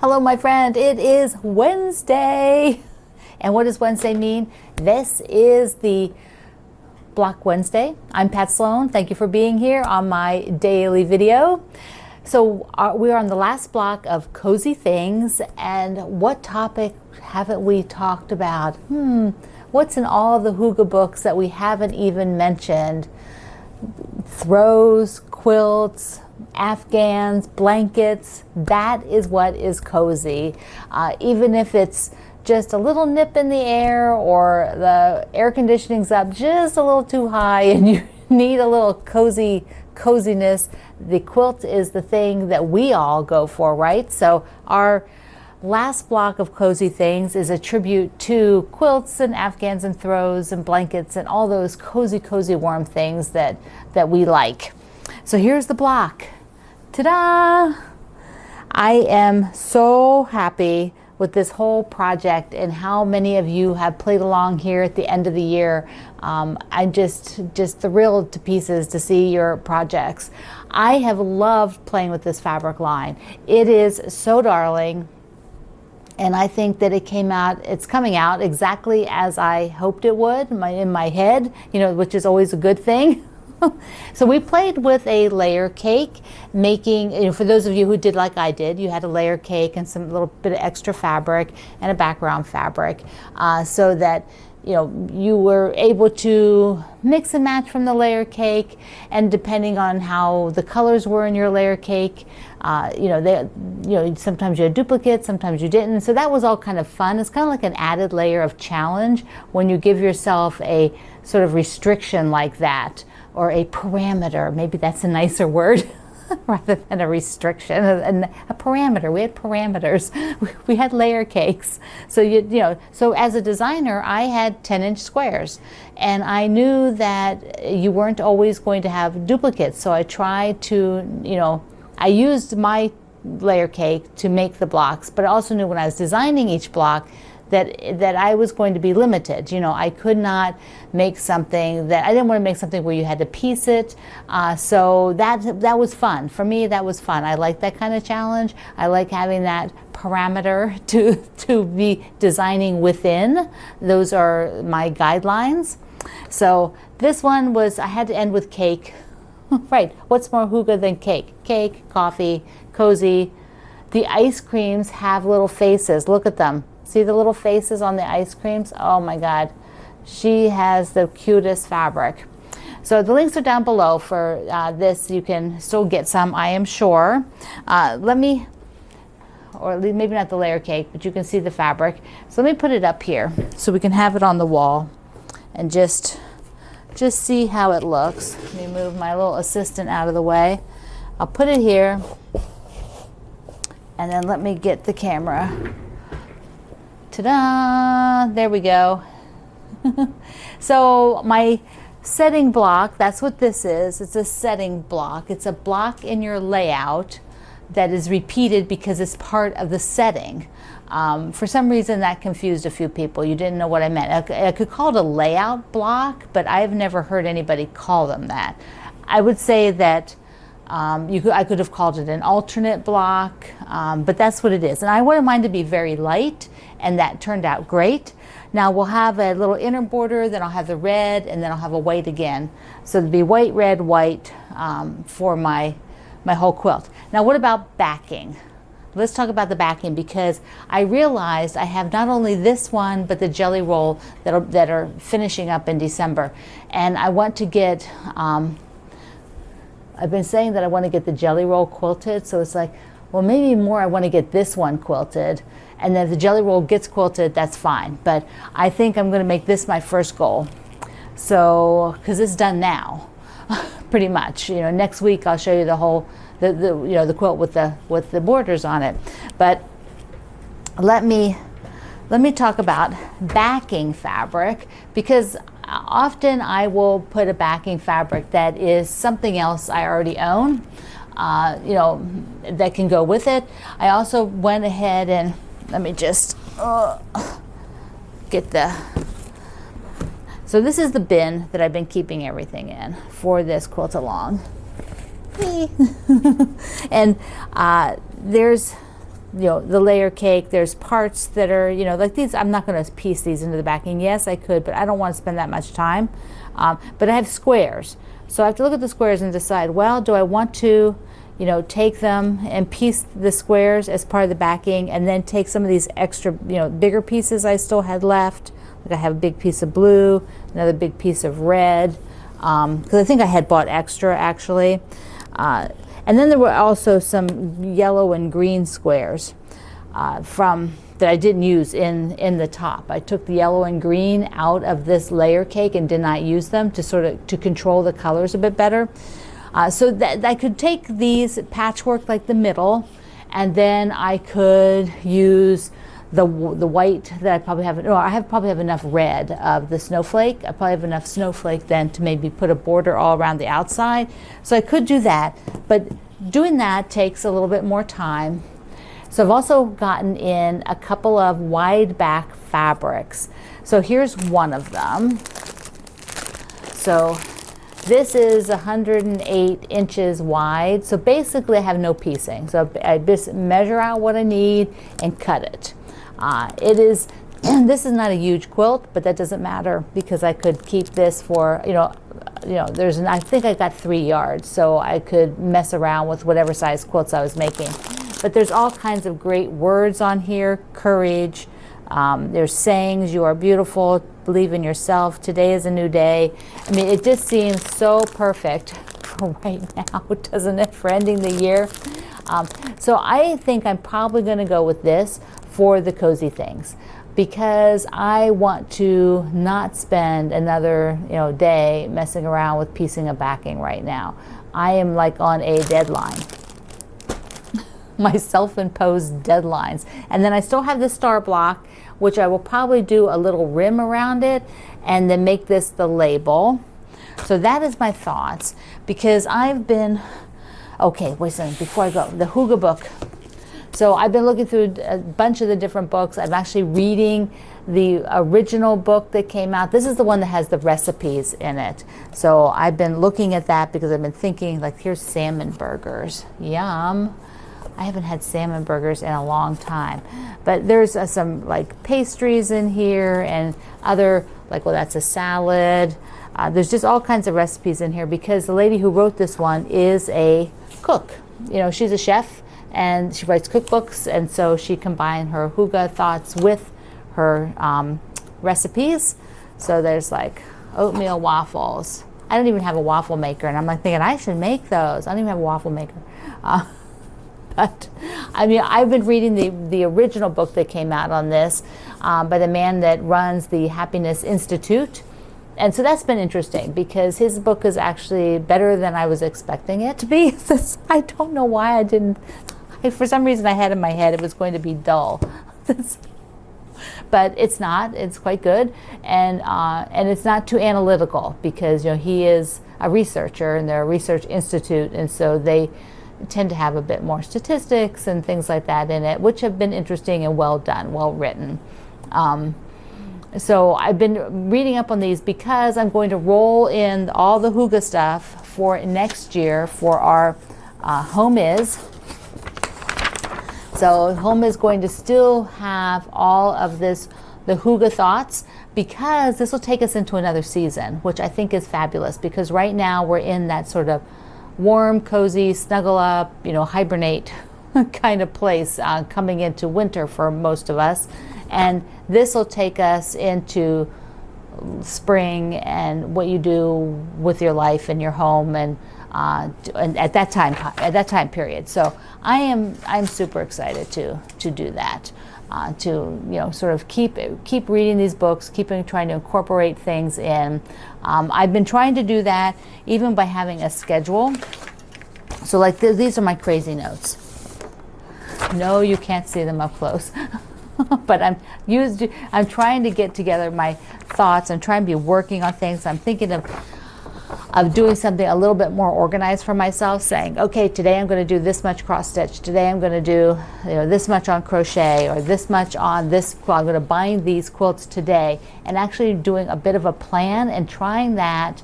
Hello, my friend. It is Wednesday. And what does Wednesday mean? This is the Block Wednesday. I'm Pat Sloan. Thank you for being here on my daily video. So we're on the last block of cozy things, and what topic haven't we talked about? What's in all the Hygge books that we haven't even mentioned? Throws, quilts, Afghans, blankets. That is what is cozy. Even if it's just a little nip in the air, or the air conditioning's up just a little too high and you need a little coziness, the quilt is the thing that we all go for, right? So our last block of cozy things is a tribute to quilts and Afghans and throws and blankets and all those cozy warm things that we like. So here's the block. Ta-da! I am so happy with this whole project and how many of you have played along here at the end of the year. I'm just thrilled to pieces to see your projects. I have loved playing with this fabric line. It is so darling, and I think that it's coming out exactly as I hoped it would in my head, which is always a good thing. So we played with a layer cake, making, for those of you who did like I did, you had a layer cake and some little bit of extra fabric and a background fabric, so that you were able to mix and match from the layer cake, and depending on how the colors were in your layer cake, sometimes you had duplicates, sometimes you didn't. So that was all kind of fun. It's kind of like an added layer of challenge when you give yourself a sort of restriction like that, or a parameter. Maybe that's a nicer word rather than a restriction. And a parameter. We had parameters. We had layer cakes. So so as a designer, I had 10-inch squares, and I knew that you weren't always going to have duplicates. So I tried to, I used my layer cake to make the blocks, but I also knew when I was designing each block that I was going to be limited. I could not make something I didn't want to make something where you had to piece it. So that was fun. For me, that was fun. I like that kind of challenge. I like having that parameter to be designing within. Those are my guidelines. So this one I had to end with cake. Right, what's more Hygge than cake? Cake, coffee, cozy. The ice creams have little faces. Look at them. See the little faces on the ice creams? Oh my God. She has the cutest fabric. So the links are down below for this. You can still get some, I am sure. Maybe not the layer cake, but you can see the fabric. So let me put it up here so we can have it on the wall and just see how it looks. Let me move my little assistant out of the way. I'll put it here, and then let me get the camera. Ta-da! There we go. So my setting block, that's what this is. It's a setting block. It's a block in your layout that is repeated because it's part of the setting. For some reason that confused a few people. You didn't know what I meant. I could call it a layout block, but I've never heard anybody call them that. I would say that I could have called it an alternate block, but that's what it is. And I wanted mine to be very light, and that turned out great. Now we'll have a little inner border, then I'll have the red, and then I'll have a white again. So it'll be white, red, white for my whole quilt. Now what about backing? Let's talk about the backing, because I realized I have not only this one, but the jelly roll that are finishing up in December. And I want to get, I've been saying that I want to get the jelly roll quilted, so it's like, well, maybe more I want to get this one quilted, and then if the jelly roll gets quilted, that's fine. But I think I'm going to make this my first goal. So, because it's done now, pretty much. Next week I'll show you the whole, the quilt with the borders on it. But let me talk about backing fabric, because often I will put a backing fabric that is something else I already own, that can go with it. I also went ahead and let me just get so this is the bin that I've been keeping everything in for this quilt along. And there's the layer cake. There's parts that are, like these. I'm not going to piece these into the backing. Yes, I could, but I don't want to spend that much time. But I have squares. So I have to look at the squares and decide, well, do I want to, take them and piece the squares as part of the backing, and then take some of these extra, bigger pieces I still had left. Like I have a big piece of blue, another big piece of red, because I think I had bought extra actually. And then there were also some yellow and green squares that I didn't use in the top. I took the yellow and green out of this layer cake and did not use them to control the colors a bit better. So that I could take these patchwork like the middle, and then I could use the white that I probably have. No, I probably have enough red of the snowflake. I probably have enough snowflake then to maybe put a border all around the outside. So I could do that, but doing that takes a little bit more time. So I've also gotten in a couple of wide back fabrics. So here's one of them. So this is 108 inches wide. So basically I have no piecing. So I just measure out what I need and cut it. This is not a huge quilt, but that doesn't matter because I could keep this for, I think I got 3 yards, so I could mess around with whatever size quilts I was making. But there's all kinds of great words on here, courage. There's sayings, you are beautiful, believe in yourself, today is a new day. I mean, it just seems so perfect for right now, doesn't it, for ending the year? So I think I'm probably going to go with this for the cozy things, because I want to not spend another day messing around with piecing a backing right now. I am like on a deadline. My self-imposed deadlines. And then I still have this star block, which I will probably do a little rim around it and then make this the label. So that is my thoughts, because I've been, okay, wait a second, before I go, the Hygge book. So I've been looking through a bunch of the different books. I'm actually reading the original book that came out. This is the one that has the recipes in it. So I've been looking at that because I've been thinking, like, here's salmon burgers. Yum. I haven't had salmon burgers in a long time. But there's some like pastries in here and other, like, well, that's a salad. There's just all kinds of recipes in here because the lady who wrote this one is a cook. She's a chef and she writes cookbooks, and so she combined her Hygge thoughts with her recipes. So there's like oatmeal waffles. I don't even have a waffle maker, and I'm like thinking I should make those. I don't even have a waffle maker. But I mean, I've been reading the original book that came out on this by the man that runs the Happiness Institute. And so that's been interesting because his book is actually better than I was expecting it to be. I don't know why I didn't. For some reason I had in my head it was going to be dull. But it's not. It's quite good. And it's not too analytical because he is a researcher and they're a research institute, and so they tend to have a bit more statistics and things like that in it, which have been interesting and well done, well written. So I've been reading up on these because I'm going to roll in all the Hygge stuff for next year for our Home Is. So Home is going to still have all of this, the Hygge thoughts, because this will take us into another season, which I think is fabulous, because right now we're in that sort of warm, cozy, snuggle up, hibernate kind of place coming into winter for most of us. And this will take us into spring and what you do with your life and your home and at that time period. So I'm super excited to do that. To sort of keep reading these books, trying to incorporate things in. I've been trying to do that even by having a schedule. So like these are my crazy notes. No, you can't see them up close. But I'm trying to get together my thoughts. I'm trying to be working on things. I'm thinking of doing something a little bit more organized for myself, saying, okay, today I'm going to do this much cross stitch. Today I'm going to do this much on crochet, or this much on this quilt. I'm going to bind these quilts today, and actually doing a bit of a plan and trying that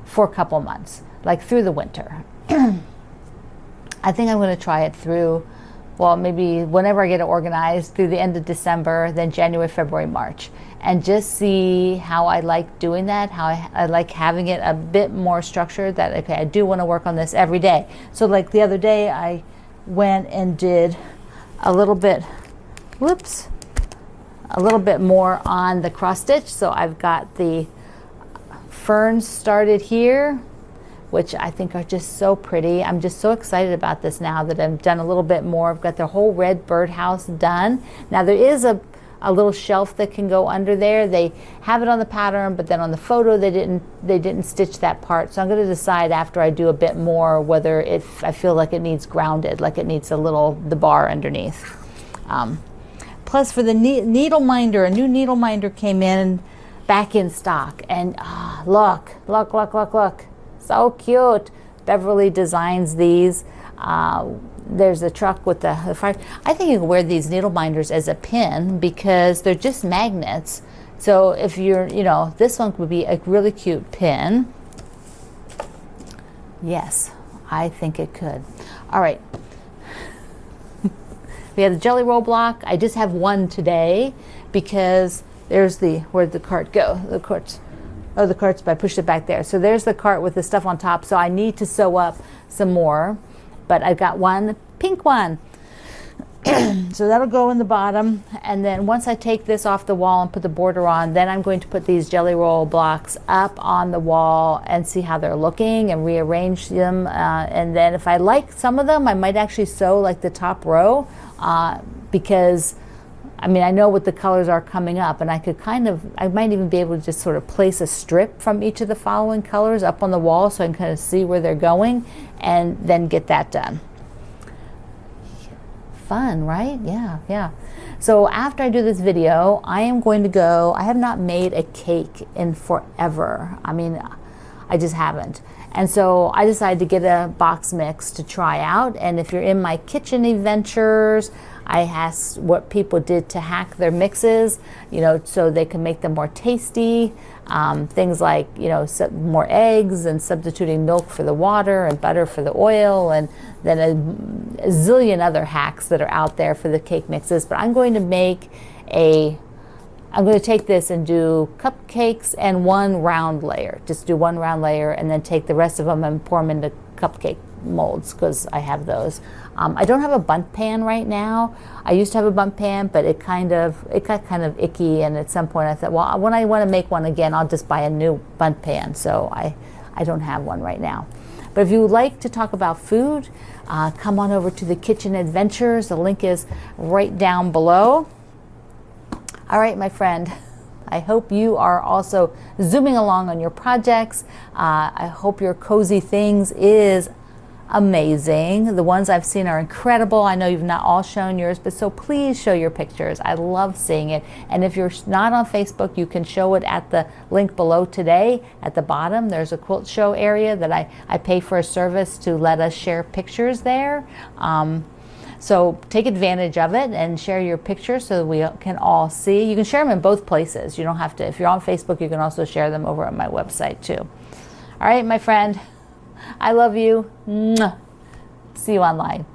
for a couple months, like through the winter. I think I'm going to try it through well, maybe whenever I get it organized through the end of December, then January, February, March, and just see how I like doing that, how I like having it a bit more structured, that, okay, I do want to work on this every day. So like the other day, I went and did a little bit, whoops, a little bit more on the cross stitch. So I've got the ferns started here, which I think are just so pretty. I'm just so excited about this now that I've done a little bit more. I've got the whole red birdhouse done. Now there is a little shelf that can go under there. They have it on the pattern, but then on the photo they didn't stitch that part. So I'm going to decide after I do a bit more whether I feel like it needs grounded, like it needs the bar underneath. Plus for the needle minder, a new needle minder came in back in stock, and look. So cute. Beverly designs these. There's a truck with the fire. I think you can wear these needle minders as a pin because they're just magnets. So if you're, this one would be a really cute pin. Yes, I think it could. All right. We have the jelly roll block. I just have one today because there's where'd the cart go? The cart's, oh, the cart's, I pushed it back there. So there's the cart with the stuff on top. So I need to sew up some more, but I've got one pink one. So that'll go in the bottom. And then once I take this off the wall and put the border on, then I'm going to put these jelly roll blocks up on the wall and see how they're looking and rearrange them. And then if I like some of them, I might actually sew like the top row because I mean, I know what the colors are coming up, and I might even be able to just sort of place a strip from each of the following colors up on the wall so I can kind of see where they're going and then get that done. Fun, right? Yeah. So after I do this video, I am going to go, I have not made a cake in forever. I mean, I just haven't. And so I decided to get a box mix to try out. And if you're in my kitchen adventures, I asked what people did to hack their mixes, so they can make them more tasty. Things like, more eggs and substituting milk for the water and butter for the oil, and then a zillion other hacks that are out there for the cake mixes. But I'm going to take this and do cupcakes and one round layer. Just do one round layer and then take the rest of them and pour them into cupcake molds because I have those. I don't have a bundt pan right now. I used to have a bundt pan, but it got kind of icky, and at some point I thought, well, when I want to make one again, I'll just buy a new bundt pan. So I don't have one right now. But if you would like to talk about food, come on over to the Kitchen Adventures. The link is right down below. All right, my friend, I hope you are also zooming along on your projects. I hope your Cozy Things is amazing. The ones I've seen are incredible. I know you've not all shown yours, but so please show your pictures. I love seeing it. And if you're not on Facebook, you can show it at the link below today. At the bottom, there's a quilt show area that I pay for a service to let us share pictures there. So take advantage of it and share your pictures so that we can all see. You can share them in both places. You don't have to, if you're on Facebook, you can also share them over at my website too. All right, my friend, I love you. Mwah. See you online.